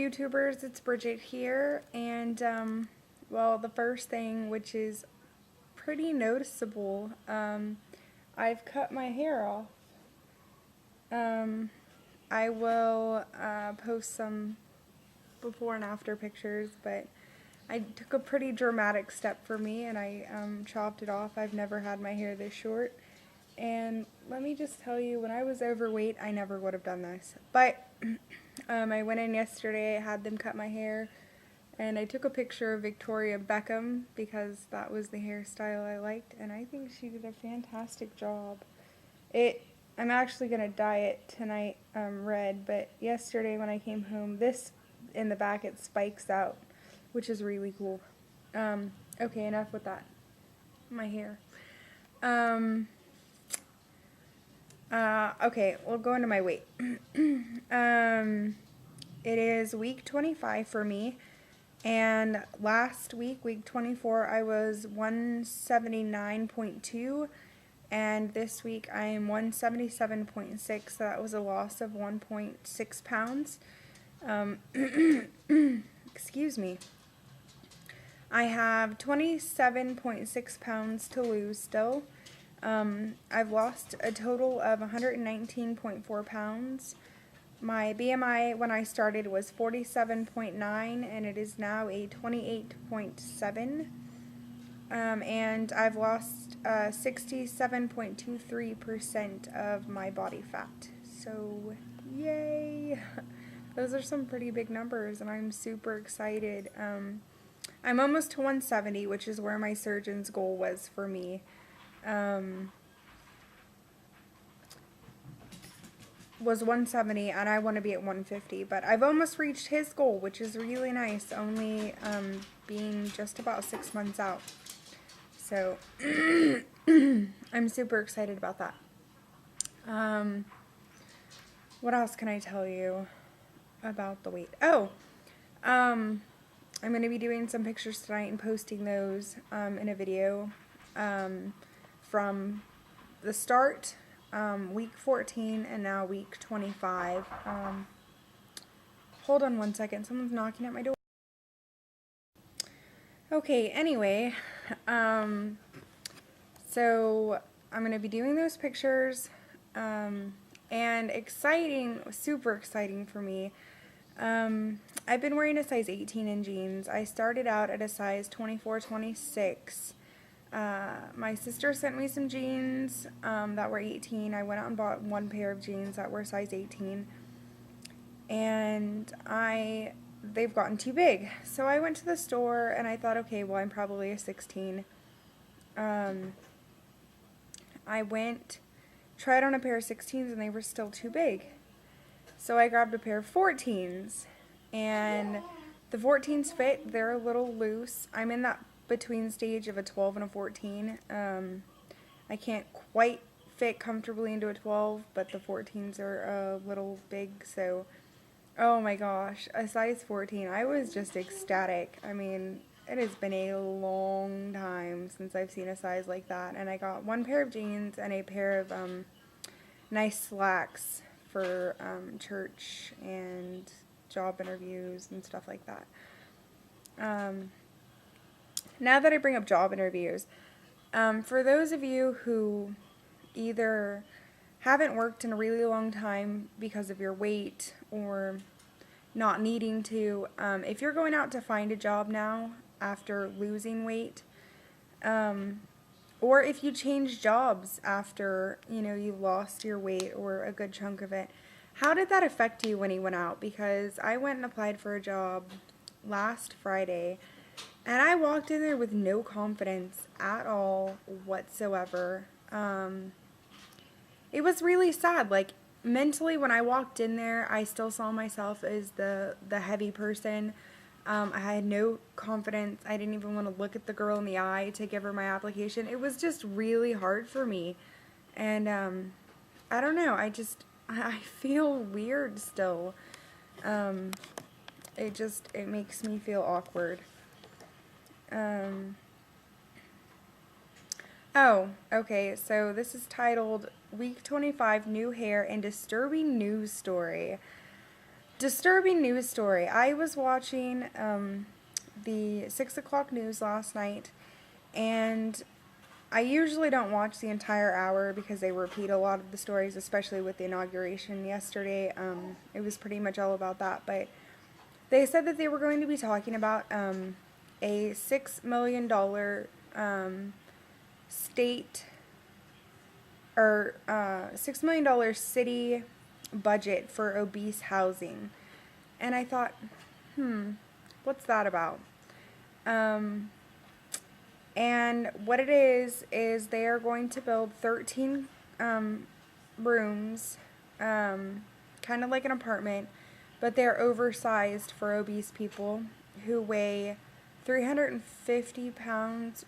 YouTubers, it's Bridget here, and well, the first thing, which is pretty noticeable, I've cut my hair off. Um, I will post some before and after pictures, but I took a pretty dramatic step for me, and I chopped it off. I've never had my hair this short, and let me just tell you, when I was overweight, I never would have done this, but I went in yesterday, I had them cut my hair, and I took a picture of Victoria Beckham because that was the hairstyle I liked, and I think she did a fantastic job. I'm actually going to dye it tonight red, but yesterday when I came home, this in the back, it spikes out, which is really cool. Okay, enough with that. My hair. Okay, we'll go into my weight. It is week 25 for me, and last week, week 24, I was 179.2, and this week I am 177.6, so that was a loss of 1.6 pounds. Excuse me. I have 27.6 pounds to lose still. I've lost a total of 119.4 pounds. My BMI when I started was 47.9, and it is now a 28.7. And I've lost 67.23% of my body fat. So, yay! Those are some pretty big numbers, and I'm super excited. I'm almost to 170, which is where my surgeon's goal was for me. Was 170, and I want to be at 150, but I've almost reached his goal, which is really nice, only being just about 6 months out. So I'm super excited about that. What else can I tell you about the weight? I'm going to be doing some pictures tonight and posting those in a video from the start, week 14, and now week 25. Hold on one second. Someone's knocking at my door. Okay, anyway, so I'm going to be doing those pictures, and exciting, super exciting for me. I've been wearing a size 18 in jeans. I started out at a size 24, 26. My sister sent me some jeans that were 18. I went out and bought one pair of jeans that were size 18, and they've gotten too big. So I went to the store and I thought, okay, well, I'm probably a 16. I tried on a pair of 16s, and they were still too big. So I grabbed a pair of 14s, and the 14s fit. They're a little loose. I'm in that between stage of a 12 and a 14. I can't quite fit comfortably into a 12, but the 14s are a little big, so oh my gosh, a size 14. I was just ecstatic. I mean, it has been a long time since I've seen a size like that, and I got one pair of jeans and a pair of nice slacks for church and job interviews and stuff like that. Now that I bring up job interviews, for those of you who either haven't worked in a really long time because of your weight or not needing to, if you're going out to find a job now after losing weight, or if you change jobs after, you lost your weight or a good chunk of it, how did that affect you when you went out? Because I went and applied for a job last Friday, and I walked in there with no confidence at all whatsoever. It was really sad. Like, mentally, when I walked in there, I still saw myself as the heavy person. I had no confidence. I didn't even want to look at the girl in the eye to give her my application. It was just really hard for me. And I don't know. I feel weird still. It makes me feel awkward. Oh, okay, so this is titled Week 25 New Hair and Disturbing News Story. Disturbing news story. I was watching the 6 o'clock news last night, and I usually don't watch the entire hour because they repeat a lot of the stories, especially with the inauguration yesterday. It was pretty much all about that, but they said that they were going to be talking about a $6 million state or $6 million city budget for obese housing. And I thought, what's that about? And what it is they are going to build 13 rooms, kind of like an apartment, but they're oversized for obese people who weigh 350 pounds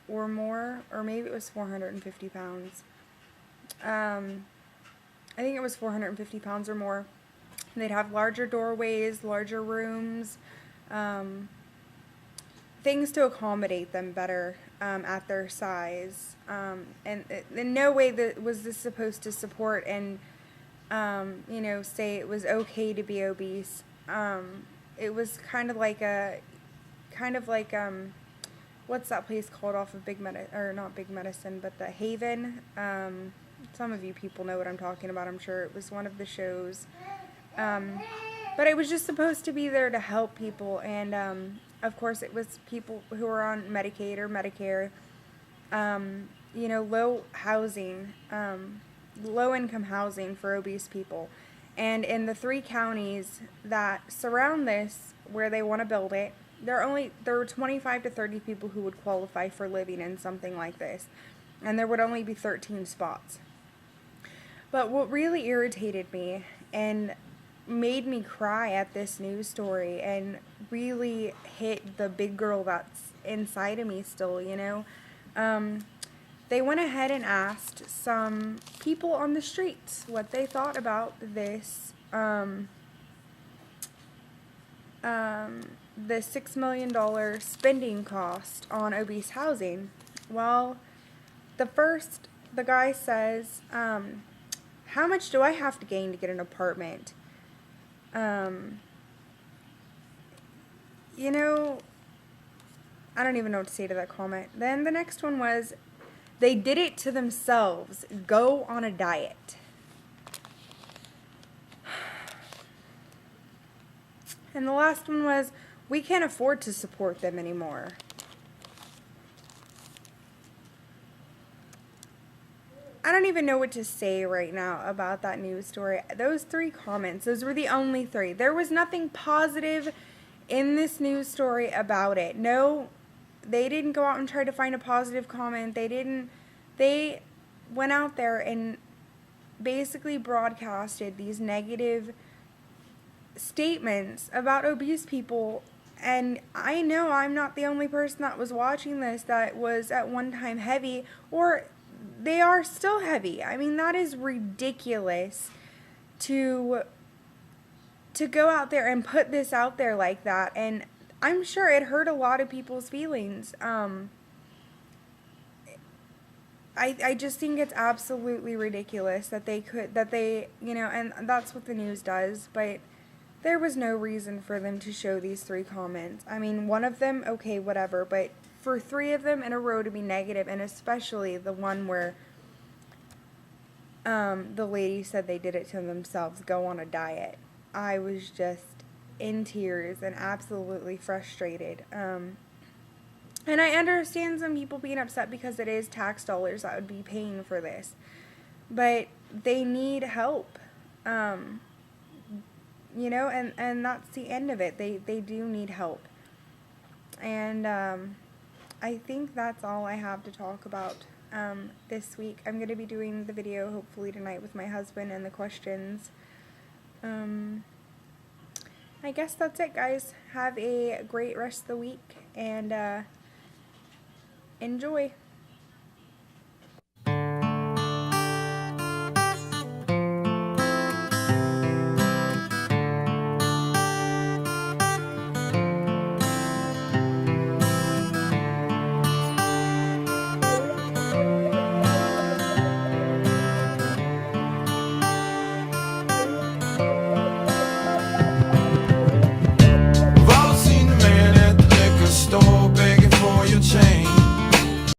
or more, or maybe it was 450 pounds. I think it was 450 pounds or more. They'd have larger doorways, larger rooms, things to accommodate them better at their size. And in no way was this supposed to support and, say it was okay to be obese. It was kind of like what's that place called off of not Big Medicine, but the Haven. Some of you people know what I'm talking about, I'm sure. It was one of the shows. But it was just supposed to be there to help people, and of course it was people who are on Medicaid or Medicare, low housing, low income housing for obese people. And in the 3 counties that surround this, where they want to build it, there were 25 to 30 people who would qualify for living in something like this, and there would only be 13 spots. But what really irritated me and made me cry at this news story and really hit the big girl that's inside of me still, they went ahead and asked some people on the streets what they thought about this, the $6 million spending cost on obese housing. Well, the guy says, how much do I have to gain to get an apartment? I don't even know what to say to that comment. Then the next one was, they did it to themselves. Go on a diet. And the last one was, we can't afford to support them anymore. I don't even know what to say right now about that news story. Those 3 comments, those were the only 3. There was nothing positive in this news story about it. No, they didn't go out and try to find a positive comment. They went out there and basically broadcasted these negative statements about obese people. And I know I'm not the only person that was watching this that was at one time heavy, or they are still heavy. I mean, that is ridiculous to go out there and put this out there like that. And I'm sure it hurt a lot of people's feelings. I just think it's absolutely ridiculous that and that's what the news does, but there was no reason for them to show these 3 comments. I mean, one of them, okay, whatever, but for 3 of them in a row to be negative, and especially the one where the lady said they did it to themselves, go on a diet. I was just in tears and absolutely frustrated. And I understand some people being upset because it is tax dollars that would be paying for this. But they need help. And that's the end of it. They do need help. And I think that's all I have to talk about this week. I'm going to be doing the video hopefully tonight with my husband and the questions. I guess that's it, guys. Have a great rest of the week and enjoy.